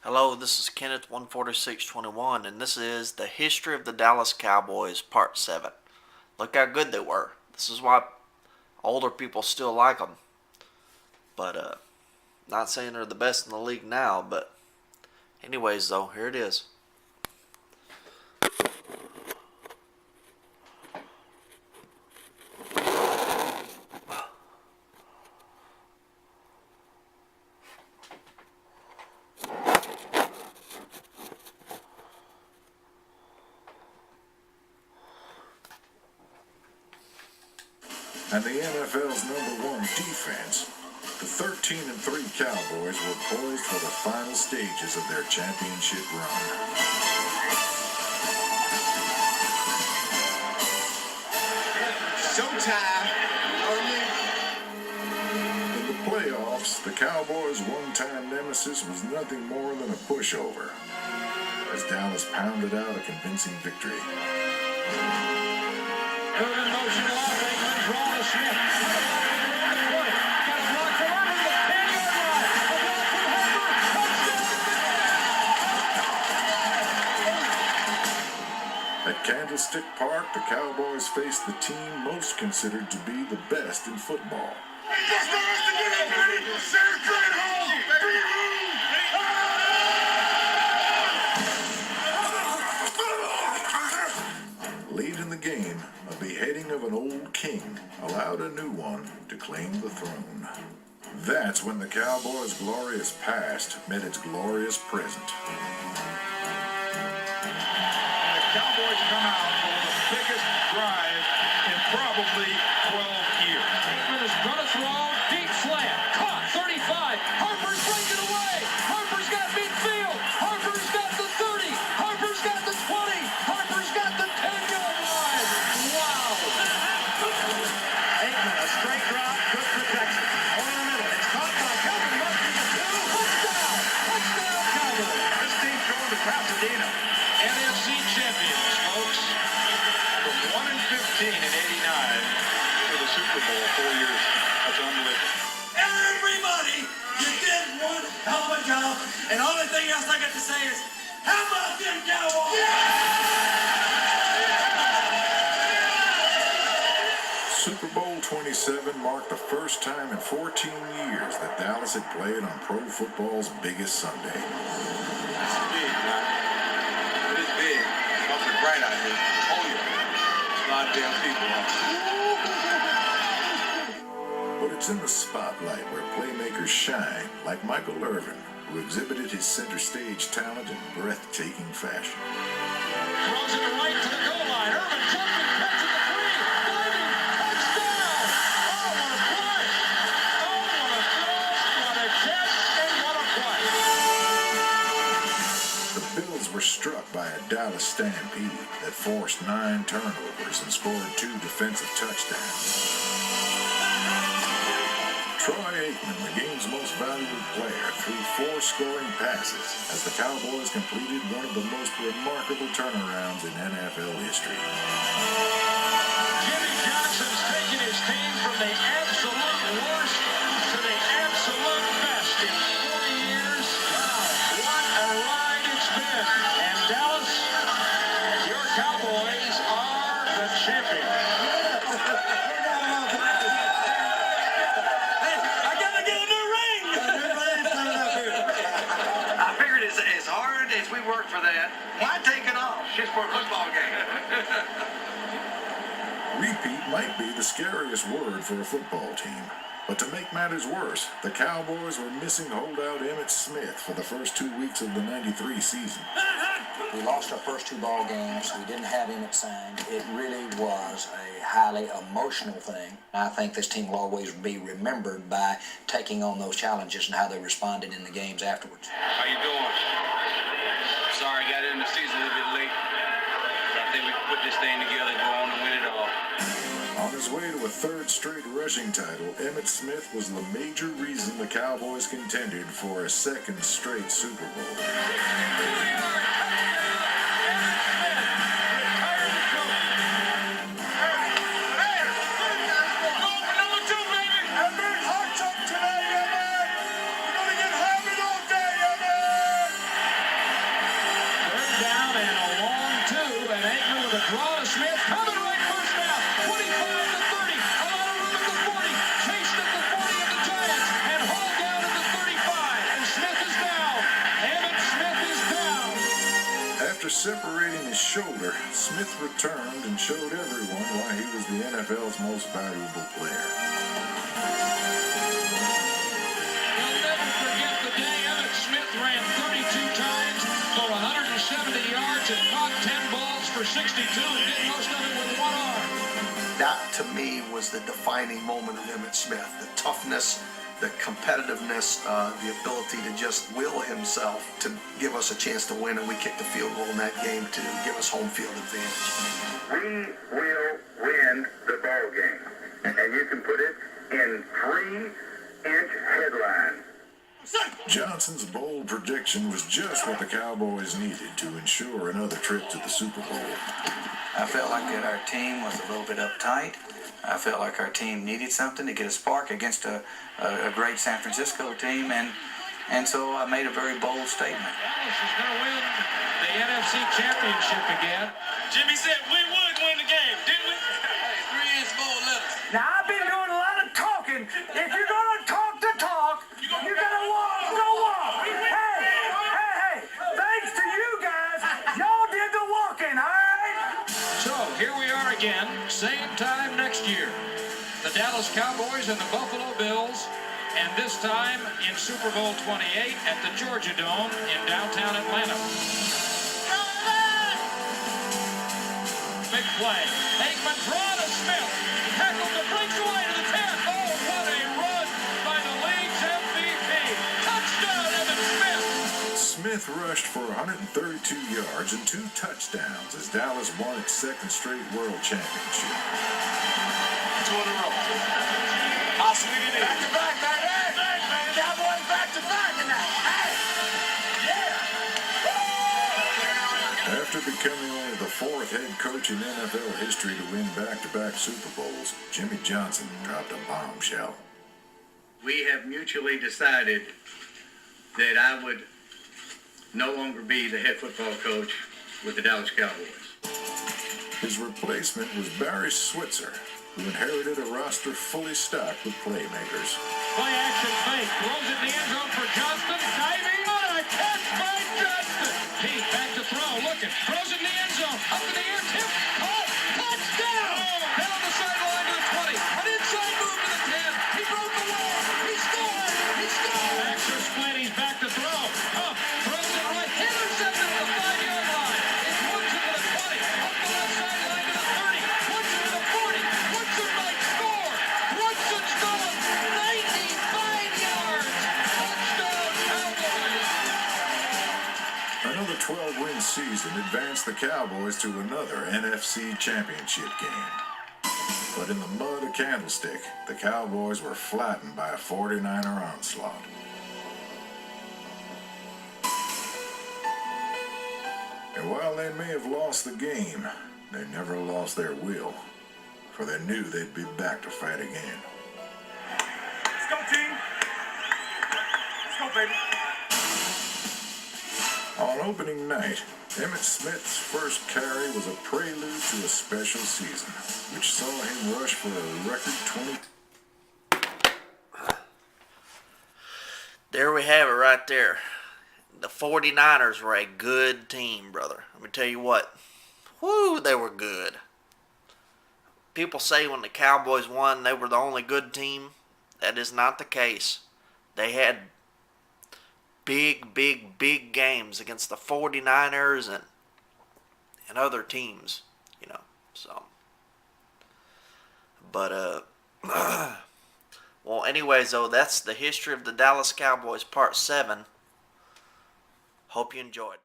Hello, this is Kenneth 14621, and this is the history of the Dallas Cowboys, Part 7. Look how good they were. This is why older people still like them. But, not saying they're the best in the league now, but anyways, though, here it is. And the NFL's #1 defense, the 13-3 Cowboys were poised for the final stages of their championship run. Showtime! In the playoffs, the Cowboys' one-time nemesis was nothing more than a pushover, as Dallas pounded out a convincing victory. Irvin motion off, Aikman, draw to Smith. Got a block for Irvin, the 10-yard line. A block from Harper, touchdown! At Candlestick Park, the Cowboys faced the team most considered to be the best in football. Late in the game, a beheading of an old king allowed a new one to claim the throne. That's when the Cowboys' glorious past met its glorious present. The Cowboys come out for the biggest drive in probably 12 years. Aikman is going to throw, deep slant, caught, 35. Harper's breaking away. Harper's got midfield. Harper's got the 30. Harper's got the 20. Harper's got the 10-yard line. Wow. Aikman, a straight drop, good protection. Over the middle, it's caught by Kelvin Murphy. Touchdown! Touchdown, Cowboys. This team's going to Pasadena. NFC champions, folks. From 1-15 in '89 to the Super Bowl 4 years. That's unbelievable. Everybody, you did one hell of a job. And the only thing else I got to say is, how about them Cowboys? Super Bowl 27 marked the first time in 14 years that Dallas had played on pro football's biggest Sunday. It's big, man. It is big. It's awfully bright out here. Oh, yeah. There's a lot of damn people out there. But it's in the spotlight where playmakers shine, like Michael Irvin, who exhibited his center stage talent in breathtaking fashion. Throws it right to the goal line. Irvin jumping, catching the three. Diving, touchdown. Oh, what a play. Oh, what a throw, what a catch, and what a play. The Bills were struck by a Dallas stampede that forced 9 turnovers and scored 2 defensive touchdowns. Troy Aikman, the game's most valuable player, threw 4 scoring passes as the Cowboys completed one of the most remarkable turnarounds in NFL history. Jimmy Johnson's taking his team from the absolute worst to the absolute best in 40 years. Wow, what a ride it's been. And Dallas, your Cowboys are the champions. I gotta get a new ring! I figured as hard as we worked for that, why take it off? Just for a football game. Repeat might be the scariest word for a football team. But to make matters worse, the Cowboys were missing holdout Emmitt Smith for the first 2 weeks of the '93 season. We lost our first 2 ball games. We didn't have Emmett signed. It really was a highly emotional thing. I think this team will always be remembered by taking on those challenges and how they responded in the games afterwards. How you doing? Sorry, got in the season a little bit late. But I think we can put this thing together and go on and win it all. On his way to a 3rd straight rushing title, Emmitt Smith was the major reason the Cowboys contended for a 2nd straight Super Bowl. separating his shoulder, Smith returned and showed everyone why he was the NFL's most valuable player. We'll never forget the day Emmitt Smith ran 32 times for 170 yards and caught 10 balls for 62 and did most of it with one arm. That, to me, was the defining moment of Emmitt Smith. The toughness, the competitiveness, the ability to just will himself to give us a chance to win, and we kicked the field goal in that game to give us home field advantage. We will win the ball game, and you can put it in 3-inch headlines. Johnson's bold prediction was just what the Cowboys needed to ensure another trip to the Super Bowl. I felt like that our team was a little bit uptight. I felt like our team needed something to get a spark against a great San Francisco team, and so I made a very bold statement. Dallas is going to win the NFC Championship again. Jimmy said we would win the game, didn't we? 3-inch bold letters. Now, I've been doing a lot of talking. If you're going to talk the talk, you got to walk the walk. Hey, thanks to you guys, y'all did the walking, all right? So, here we are again, same time next year. The Dallas Cowboys and the Buffalo Bills, and this time in Super Bowl 28 at the Georgia Dome in downtown Atlanta. Big play. Aikman draw to Smith. Tackles the breaks away to the 10. Oh, what a run by the league's MVP. Touchdown, Emmitt Smith. Smith rushed for 132 yards and 2 touchdowns as Dallas won its second straight world championship. 2 in a row. How sweet it is. Back to back, baby. Cowboys back to back tonight. Hey, yeah. After becoming only the 4th head coach in NFL history to win back-to-back Super Bowls, Jimmy Johnson dropped a bombshell. We have mutually decided that I would no longer be the head football coach with the Dallas Cowboys. His replacement was Barry Switzer, who inherited a roster fully stocked with playmakers. Play action fake. Throws it in the end zone for Johnston. Diving on a catch by Johnston. Pete back to throw. Looking. Throws it in the end zone. Up in the air. Tip. Caught. Touchdown. Down the sideline to the 20. An inside move to the 10. He broke the wall. He scored. He scored. Backs are split. He's back to throw. Throws it right. Intercepted at the 5-yard line. It's Woodson to the 20. Up the left sideline to the 30. Woodson to the 40. Woodson might score. Woodson's going 95 yards. Touchdown, Cowboys. Another 12-win season advanced the Cowboys to another NFC championship game. But in the mud of Candlestick, the Cowboys were flattened by a 49er onslaught. And while they may have lost the game, they never lost their will, for they knew they'd be back to fight again. Let's go, team. Let's go, baby. On opening night, Emmitt Smith's first carry was a prelude to a special season, which saw him rush for a record 20. There we have it right there. The 49ers were a good team, brother. Let me tell you what. Whoo, they were good. People say when the Cowboys won, they were the only good team. That is not the case. They had big games against the 49ers and other teams, you know. So, but well, anyways, though, that's the history of the Dallas Cowboys, Part 7. Hope you enjoyed.